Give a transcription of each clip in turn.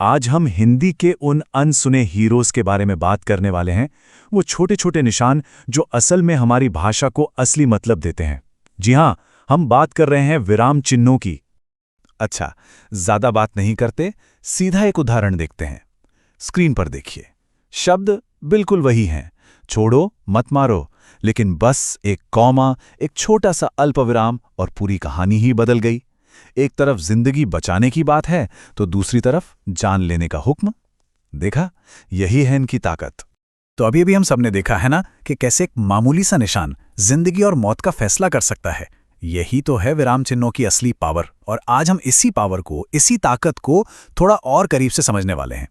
आज हम हिंदी के उन अनसुने हीरोज के बारे में बात करने वाले हैं, वो छोटे छोटे निशान जो असल में हमारी भाषा को असली मतलब देते हैं। जी हां, हम बात कर रहे हैं विराम चिन्हों की। अच्छा, ज्यादा बात नहीं करते, सीधा एक उदाहरण देखते हैं। स्क्रीन पर देखिए, शब्द बिल्कुल वही हैं, छोड़ो मत मारो, लेकिन बस एक कॉमा, एक छोटा सा अल्पविराम और पूरी कहानी ही बदल गई। एक तरफ जिंदगी बचाने की बात है तो दूसरी तरफ जान लेने का हुक्म। देखा, यही है इनकी ताकत। तो अभी हम सबने देखा है ना कि कैसे एक मामूली सा निशान जिंदगी और मौत का फैसला कर सकता है। यही तो है विराम चिन्हों की असली पावर, और आज हम इसी पावर को, इसी ताकत को थोड़ा और करीब से समझने वाले हैं।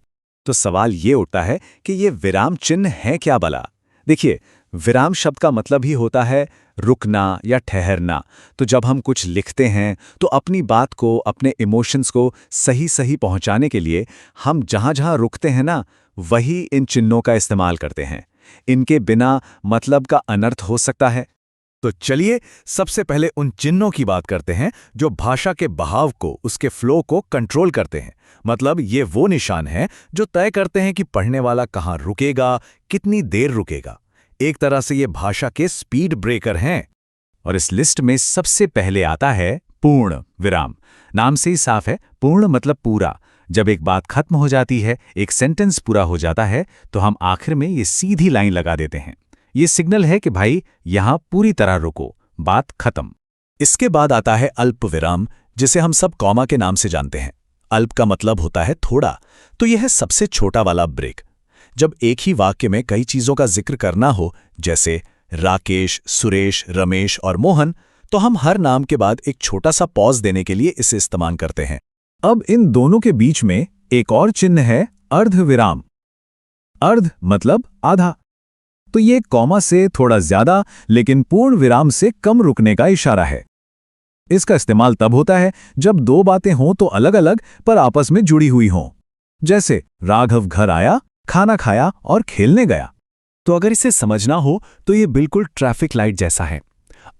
तो सवाल ये उठता है कि ये विराम चिन्ह है क्या भला? देखिए, विराम शब्द का मतलब ही होता है रुकना या ठहरना। तो जब हम कुछ लिखते हैं तो अपनी बात को, अपने इमोशंस को सही सही पहुंचाने के लिए हम जहां जहां रुकते हैं ना, वही इन चिन्हों का इस्तेमाल करते हैं। इनके बिना मतलब का अनर्थ हो सकता है। तो चलिए सबसे पहले उन चिन्हों की बात करते हैं जो भाषा के बहाव को, उसके फ्लो को कंट्रोल करते हैं। मतलब ये वो निशान हैं जो तय करते हैं कि पढ़ने वाला कहाँ रुकेगा, कितनी देर रुकेगा। एक तरह से ये भाषा के स्पीड ब्रेकर हैं। और इस लिस्ट में सबसे पहले आता है पूर्ण विराम। नाम से ही साफ है, पूर्ण मतलब पूरा। जब एक बात खत्म हो जाती है, एक सेंटेंस पूरा हो जाता है, तो हम आखिर में ये सीधी लाइन लगा देते हैं। ये सिग्नल है कि भाई यहां पूरी तरह रुको, बात खत्म। इसके बाद आता है अल्प विराम, जिसे हम सब कॉमा के नाम से जानते हैं। अल्प का मतलब होता है थोड़ा, तो यह है सबसे छोटा वाला ब्रेक। जब एक ही वाक्य में कई चीजों का जिक्र करना हो, जैसे राकेश, सुरेश, रमेश और मोहन, तो हम हर नाम के बाद एक छोटा सा पॉज देने के लिए इसे इस्तेमाल करते हैं। अब इन दोनों के बीच में एक और चिन्ह है अर्ध विराम। अर्ध मतलब आधा। तो ये कॉमा से थोड़ा ज्यादा लेकिन पूर्ण विराम से कम रुकने का इशारा है। इसका इस्तेमाल तब होता है जब दो बातें हों तो अलग अलग पर आपस में जुड़ी हुई हों। जैसे राघव घर आया, खाना खाया और खेलने गया। तो अगर इसे समझना हो तो ये बिल्कुल ट्रैफिक लाइट जैसा है।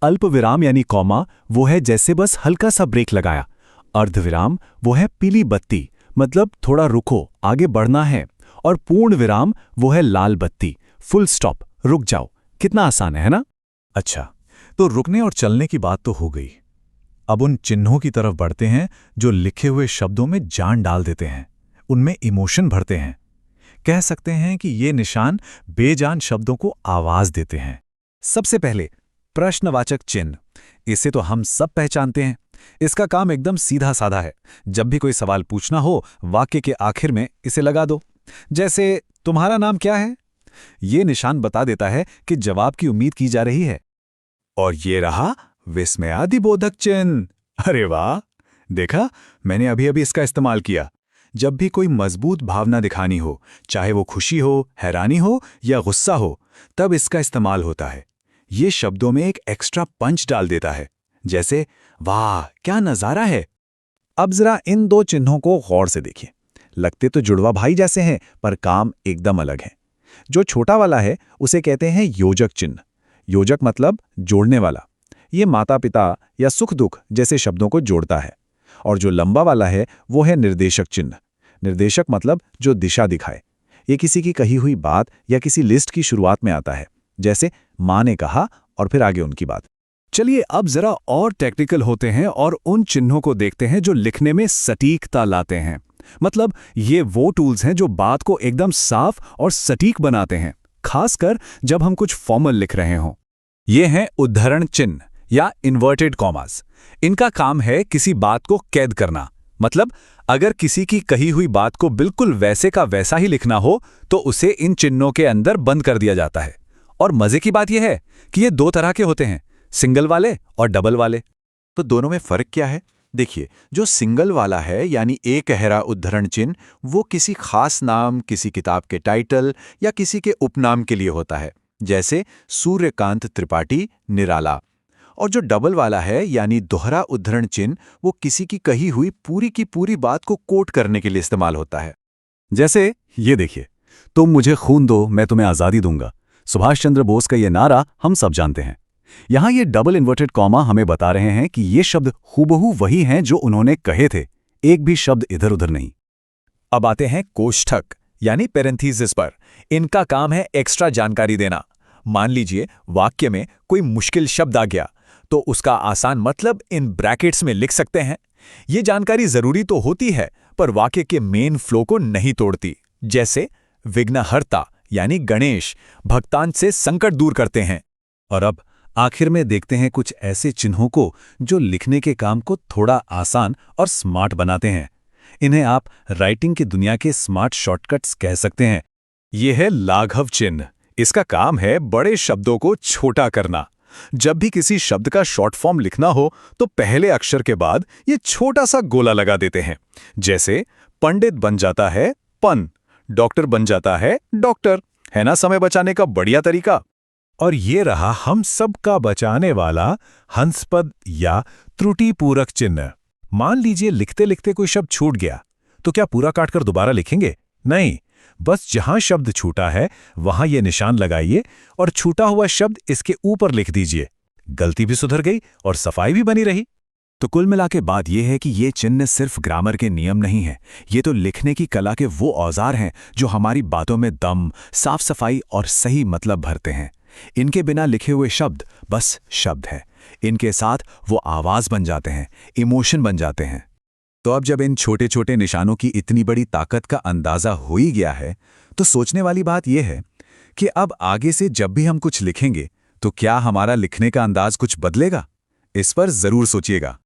अल्प विराम यानी कॉमा वो है जैसे बस हल्का सा ब्रेक लगाया। अर्धविराम वो है पीली बत्ती, मतलब थोड़ा रुको, आगे बढ़ना है। और पूर्ण विराम वो है लाल बत्ती, फुल स्टॉप, रुक जाओ। कितना आसान है ना? अच्छा, तो रुकने और चलने की बात तो हो गई। अब उन चिन्हों की तरफ बढ़ते हैं जो लिखे हुए शब्दों में जान डाल देते हैं, उनमें इमोशन भरते हैं। कह सकते हैं कि ये निशान बेजान शब्दों को आवाज देते हैं। सबसे पहले प्रश्नवाचक चिन्ह। इसे तो हम सब पहचानते हैं। इसका काम एकदम सीधा साधा है। जब भी कोई सवाल पूछना हो, वाक्य के आखिर में इसे लगा दो। जैसे तुम्हारा नाम क्या है? ये निशान बता देता है कि जवाब की उम्मीद की जा रही है। और ये रहा विस्मयादिबोधक चिन्ह। अरे वाह, देखा, मैंने अभी अभी इसका इस्तेमाल किया। जब भी कोई मजबूत भावना दिखानी हो, चाहे वो खुशी हो, हैरानी हो या गुस्सा हो, तब इसका इस्तेमाल होता है। ये शब्दों में एक एक्स्ट्रा पंच डाल देता है, जैसे वाह क्या नजारा है। अब जरा इन दो चिन्हों को गौर से देखिए। लगते तो जुड़वा भाई जैसे हैं, पर काम एकदम अलग है। जो छोटा वाला है उसे कहते हैं योजक चिन्ह। योजक मतलब जोड़ने वाला। ये माता पिता या सुख दुख जैसे शब्दों को जोड़ता है। और जो लंबा वाला है वो है निर्देशक चिन्ह। निर्देशक मतलब जो दिशा दिखाए। ये किसी की कही हुई बात या किसी लिस्ट की शुरुआत में आता है, जैसे माँ ने कहा और फिर आगे उनकी बात। चलिए अब जरा और टेक्निकल होते हैं और उन चिन्हों को देखते हैं जो लिखने में सटीकता लाते हैं। मतलब ये वो टूल्स हैं जो बात को एकदम साफ और सटीक बनाते हैं, खासकर जब हम कुछ फॉर्मल लिख रहे हों। ये हैं उद्धरण चिन्ह या इन्वर्टेड कॉमास। इनका काम है किसी बात को कैद करना। मतलब अगर किसी की कही हुई बात को बिल्कुल वैसे का वैसा ही लिखना हो तो उसे इन चिन्हों के अंदर बंद कर दिया जाता है। और मजे की बात यह है कि ये दो तरह के होते हैं, सिंगल वाले और डबल वाले। तो दोनों में फर्क क्या है? देखिए, जो सिंगल वाला है यानी एक गहरा उद्धरण चिन्ह, वो किसी खास नाम, किसी किताब के टाइटल या किसी के उपनाम के लिए होता है, जैसे सूर्यकांत त्रिपाठी निराला। और जो डबल वाला है यानी दोहरा उद्धरण चिन्ह, वो किसी की कही हुई पूरी की पूरी बात को कोट करने के लिए इस्तेमाल होता है। जैसे ये देखिए, तुम मुझे खून दो मैं तुम्हें आज़ादी दूंगा। सुभाष चंद्र बोस का ये नारा हम सब जानते हैं। यहाँ ये डबल इन्वर्टेड कॉमा हमें बता रहे हैं कि ये शब्द हूबहू वही हैं जो उन्होंने कहे थे, एक भी शब्द इधर उधर नहीं। अब आते हैं कोष्ठक यानी पेरेंथीसिस पर। इनका काम है एक्स्ट्रा जानकारी देना। मान लीजिए वाक्य में कोई मुश्किल शब्द आ गया तो उसका आसान मतलब इन ब्रैकेट्स में लिख सकते हैं। ये जानकारी जरूरी तो होती है पर वाक्य के मेन फ्लो को नहीं तोड़ती। जैसे विघ्नहर्ता यानी गणेश भक्तान से संकट दूर करते हैं। और अब आखिर में देखते हैं कुछ ऐसे चिन्हों को जो लिखने के काम को थोड़ा आसान और स्मार्ट बनाते हैं। इन्हें आप राइटिंग की दुनिया के स्मार्ट शॉर्टकट्स कह सकते हैं। यह है लाघव चिन्ह। इसका काम है बड़े शब्दों को छोटा करना। जब भी किसी शब्द का शॉर्ट फॉर्म लिखना हो तो पहले अक्षर के बाद ये छोटा सा गोला लगा देते हैं। जैसे पंडित बन जाता है पन, डॉक्टर बन जाता है डॉक्टर। है ना समय बचाने का बढ़िया तरीका। और ये रहा हम सबका बचाने वाला हंसपद या त्रुटिपूरक चिन्ह। मान लीजिए लिखते लिखते कोई शब्द छूट गया तो क्या पूरा काटकर दोबारा लिखेंगे? नहीं, बस जहां शब्द छूटा है वहां ये निशान लगाइए और छूटा हुआ शब्द इसके ऊपर लिख दीजिए। गलती भी सुधर गई और सफाई भी बनी रही। तो कुल मिला के बात यह है कि ये चिन्ह सिर्फ ग्रामर के नियम नहीं है, ये तो लिखने की कला के वो औजार हैं जो हमारी बातों में दम, साफ सफाई और सही मतलब भरते हैं। इनके बिना लिखे हुए शब्द बस शब्द है, इनके साथ वो आवाज बन जाते हैं, इमोशन बन जाते हैं। तो अब जब इन छोटे छोटे निशानों की इतनी बड़ी ताकत का अंदाजा हो ही गया है तो सोचने वाली बात यह है कि अब आगे से जब भी हम कुछ लिखेंगे तो क्या हमारा लिखने का अंदाज कुछ बदलेगा? इस पर जरूर सोचिएगा।